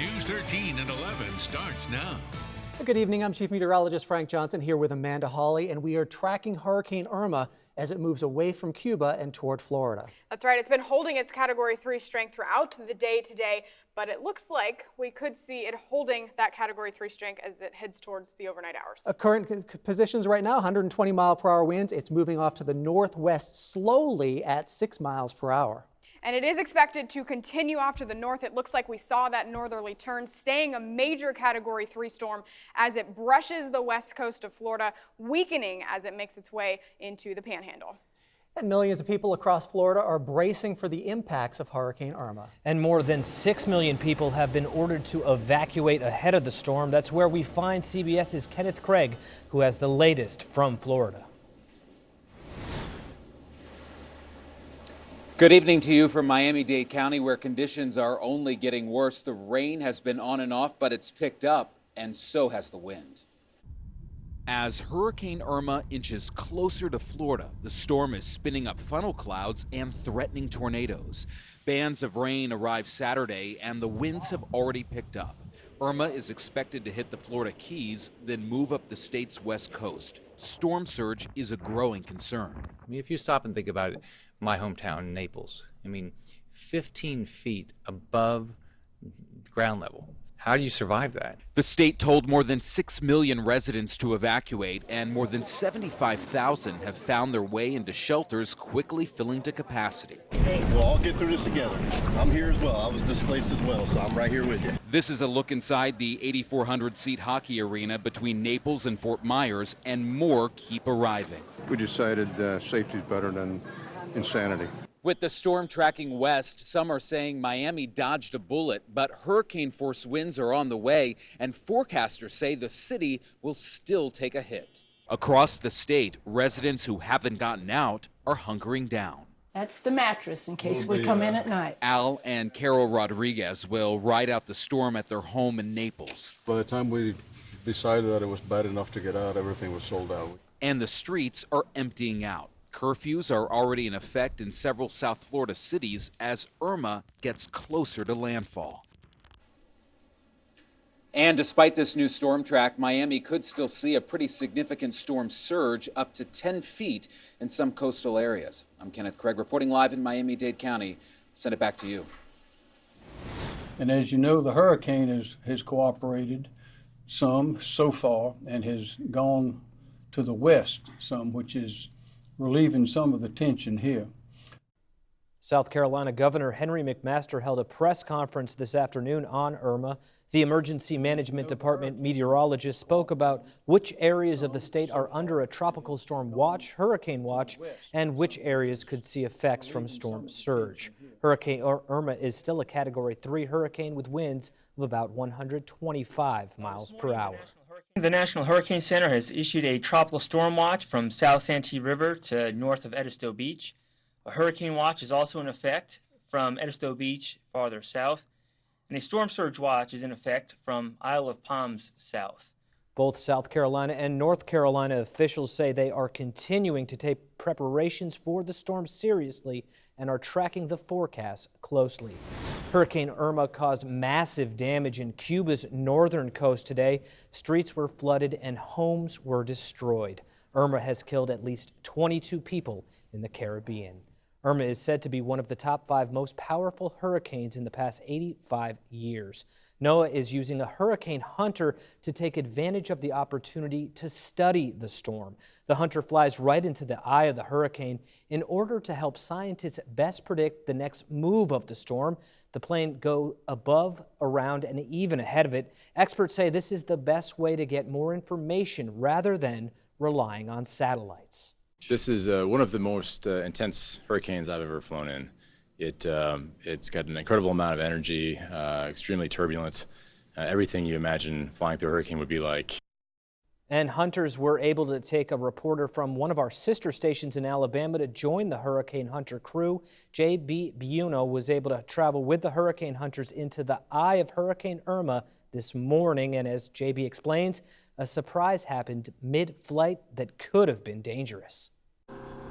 News 13 and 11 starts now. Good evening. I'm Chief Meteorologist Frank Johnson here with Amanda Hawley, and we are tracking Hurricane Irma as it moves away from Cuba and toward Florida. That's right. It's been holding its Category 3 strength throughout the day today, but it looks like we could see it holding that Category 3 strength as it heads towards the overnight hours. Current positions right now, 120-mile-per-hour winds. It's moving off to the northwest slowly at 6 miles per hour. And it is expected to continue off to the north. It looks like we saw that northerly turn, staying a major Category 3 storm as it brushes the west coast of Florida, weakening as it makes its way into the Panhandle. And millions of people across Florida are bracing for the impacts of Hurricane Irma. And more than 6 million people have been ordered to evacuate ahead of the storm. That's where we find CBS's Kenneth Craig, who has the latest from Florida. Good evening to you from Miami-Dade County, where conditions are only getting worse. The rain has been on and off, but it's picked up, and so has the wind. As Hurricane Irma inches closer to Florida, the storm is spinning up funnel clouds and threatening tornadoes. Bands of rain arrived Saturday, and the winds have already picked up. Irma is expected to hit the Florida Keys, then move up the state's west coast. Storm surge is a growing concern. I mean, if you stop and think about it, my hometown, Naples, 15 feet above ground level. How do you survive that? The state told more than 6 million residents to evacuate, and more than 75,000 have found their way into shelters, quickly filling to capacity. We'll all get through this together. I'm here as well. I was displaced as well, so I'm right here with you. This is a look inside the 8,400-seat hockey arena between Naples and Fort Myers, and more keep arriving. We decided safety is better than insanity. With the storm tracking west, some are saying Miami dodged a bullet, but hurricane-force winds are on the way, and forecasters say the city will still take a hit. Across the state, residents who haven't gotten out are hunkering down. That's the mattress in case we come in at night. Al and Carol Rodriguez will ride out the storm at their home in Naples. By the time we decided that it was bad enough to get out, everything was sold out. And the streets are emptying out. Curfews are already in effect in several South Florida cities as Irma gets closer to landfall. And despite this new storm track, Miami could still see a pretty significant storm surge up to 10 feet in some coastal areas. I'm Kenneth Craig reporting live in Miami-Dade County. Send it back to you. And as you know, the hurricane has cooperated some so far and has gone to the west some, which is relieving some of the tension here. South Carolina Governor Henry McMaster held a press conference this afternoon on Irma. The Emergency Management Department meteorologist spoke about which areas of the state are under a tropical storm watch, hurricane watch, and which areas could see effects from storm surge. Hurricane Irma is still a Category 3 hurricane with winds of about 125 miles per hour. The National Hurricane Center has issued a tropical storm watch from South Santee River to north of Esteves Beach. A hurricane watch is also in effect from Esteves Beach farther south, and a storm surge watch is in effect from Isle of Palms south. Both South Carolina and North Carolina officials say they are continuing to take preparations for the storm seriously and are tracking the forecast closely. Hurricane Irma caused massive damage in Cuba's northern coast today. Streets were flooded and homes were destroyed. Irma has killed at least 22 people in the Caribbean. Irma is said to be one of the top 5 most powerful hurricanes in the past 85 years. NOAA is using a hurricane hunter to take advantage of the opportunity to study the storm. The hunter flies right into the eye of the hurricane in order to help scientists best predict the next move of the storm. The plane goes above, around, and even ahead of it. Experts say this is the best way to get more information rather than relying on satellites. This is one of the most intense hurricanes I've ever flown in. It's got an incredible amount of energy, extremely turbulent, everything you imagine flying through a hurricane would be like. And hunters were able to take a reporter from one of our sister stations in Alabama to join the hurricane hunter crew. J.B. Buno was able to travel with the hurricane hunters into the eye of Hurricane Irma this morning. And as J.B. explains, a surprise happened mid-flight that could have been dangerous.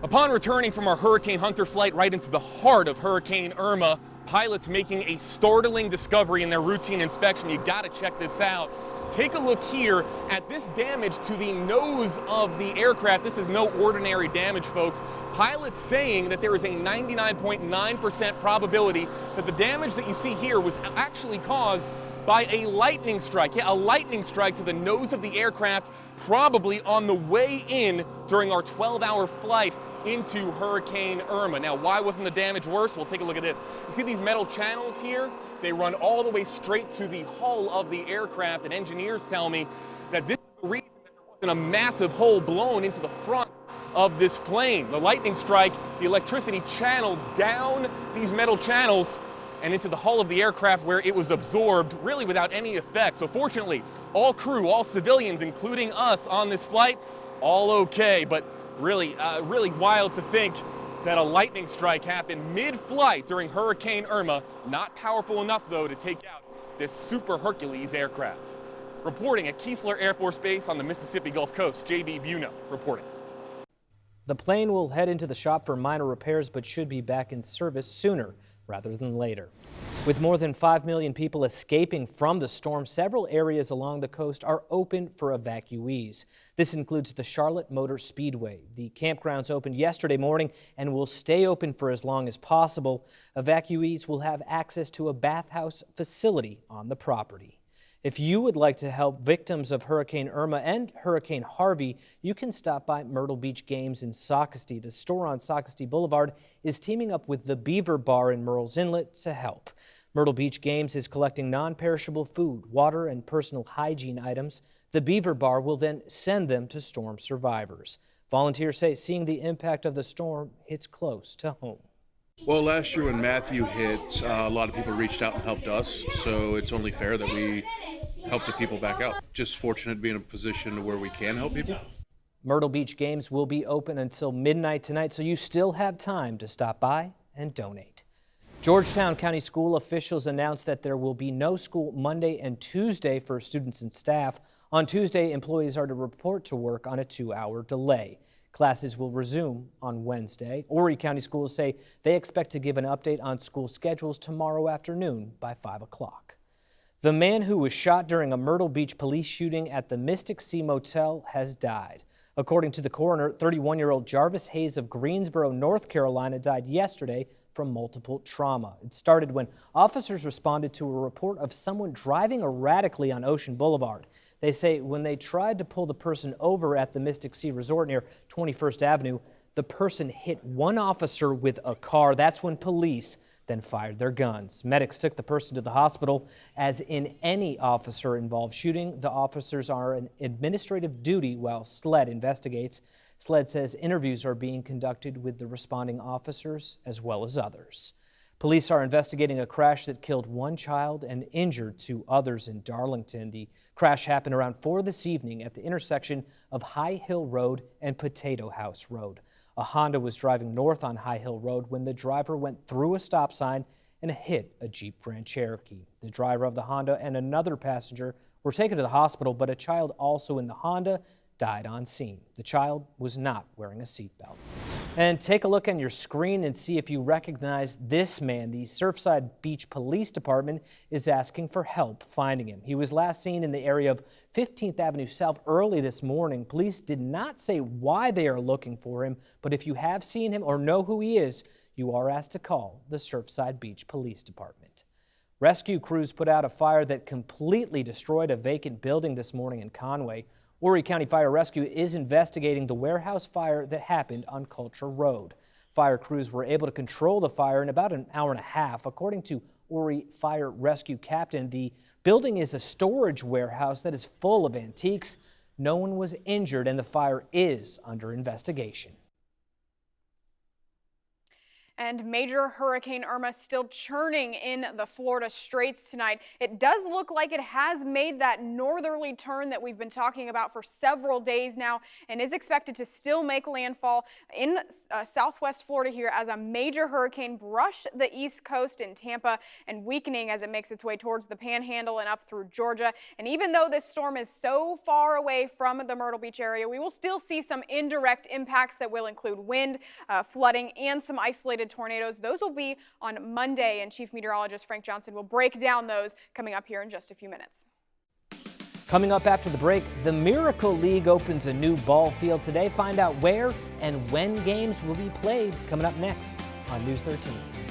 Upon returning from our hurricane hunter flight right into the heart of Hurricane Irma, pilots making a startling discovery in their routine inspection. You got to check this out. Take a look here at this damage to the nose of the aircraft. This is no ordinary damage, folks. Pilots saying that there is a 99.9% probability that the damage that you see here was actually caused by a lightning strike. Yeah, a lightning strike to the nose of the aircraft, probably on the way in during our 12-hour flight into Hurricane Irma. Now, why wasn't the damage worse? Well, take a look at this. You see these metal channels here? They run all the way straight to the hull of the aircraft, and engineers tell me that this is the reason that there wasn't a massive hole blown into the front of this plane. The lightning strike, the electricity channeled down these metal channels and into the hull of the aircraft, where it was absorbed really without any effect. So fortunately, all crew, all civilians, including us on this flight, all okay. But really wild to think that a lightning strike happened mid-flight during Hurricane Irma. Not powerful enough, though, to take out this Super Hercules aircraft. Reporting at Keesler Air Force Base on the Mississippi Gulf Coast, J.B. Buno reporting. The plane will head into the shop for minor repairs, but should be back in service sooner rather than later. With more than 5 million people escaping from the storm, several areas along the coast are open for evacuees. This includes the Charlotte Motor Speedway. The campgrounds opened yesterday morning and will stay open for as long as possible. Evacuees will have access to a bathhouse facility on the property. If you would like to help victims of Hurricane Irma and Hurricane Harvey, you can stop by Myrtle Beach Games in Socastee. The store on Socastee Boulevard is teaming up with the Beaver Bar in Murrells Inlet to help. Myrtle Beach Games is collecting non-perishable food, water, and personal hygiene items. The Beaver Bar will then send them to storm survivors. Volunteers say seeing the impact of the storm hits close to home. Well, last year when Matthew hit, a lot of people reached out and helped us, so it's only fair that we help the people back out. Just fortunate to be in a position where we can help people. Myrtle Beach Games will be open until midnight tonight, so you still have time to stop by and donate. Georgetown County School officials announced that there will be no school Monday and Tuesday for students and staff. On Tuesday, employees are to report to work on a 2-hour delay. Classes will resume on Wednesday. Horry County Schools say they expect to give an update on school schedules tomorrow afternoon by 5 o'clock. The man who was shot during a Myrtle Beach police shooting at the Mystic Sea Motel has died. According to the coroner, 31-year-old Jarvis Hayes of Greensboro, North Carolina, died yesterday from multiple trauma. It started when officers responded to a report of someone driving erratically on Ocean Boulevard. They say when they tried to pull the person over at the Mystic Sea Resort near 21st Avenue, the person hit one officer with a car. That's when police then fired their guns. Medics took the person to the hospital. As in any officer-involved shooting, the officers are on administrative duty while SLED investigates. SLED says interviews are being conducted with the responding officers as well as others. Police are investigating a crash that killed one child and injured 2 others in Darlington. The crash happened around 4 this evening at the intersection of High Hill Road and Potato House Road. A Honda was driving north on High Hill Road when the driver went through a stop sign and hit a Jeep Grand Cherokee. The driver of the Honda and another passenger were taken to the hospital, but a child also in the Honda died on scene. The child was not wearing a seatbelt. And take a look on your screen and see if you recognize this man. The Surfside Beach Police Department is asking for help finding him. He was last seen in the area of 15th Avenue South early this morning. Police did not say why they are looking for him, but if you have seen him or know who he is, you are asked to call the Surfside Beach Police Department. Rescue crews put out a fire that completely destroyed a vacant building this morning in Conway. Horry County Fire Rescue is investigating the warehouse fire that happened on Culture Road. Fire crews were able to control the fire in about an hour and a half. According to Horry Fire Rescue Captain, the building is a storage warehouse that is full of antiques. No one was injured and the fire is under investigation. And major Hurricane Irma still churning in the Florida Straits tonight. It does look like it has made that northerly turn that we've been talking about for several days now and is expected to still make landfall in southwest Florida here as a major hurricane brush the east coast in Tampa and weakening as it makes its way towards the Panhandle and up through Georgia. And even though this storm is so far away from the Myrtle Beach area, we will still see some indirect impacts that will include wind, flooding, and some isolated isolated tornadoes. Those will be on Monday, and Chief Meteorologist Frank Johnson will break down those coming up here in just a few minutes. Coming up after the break, the Miracle League opens a new ball field today. Find out where and when games will be played coming up next on News 13.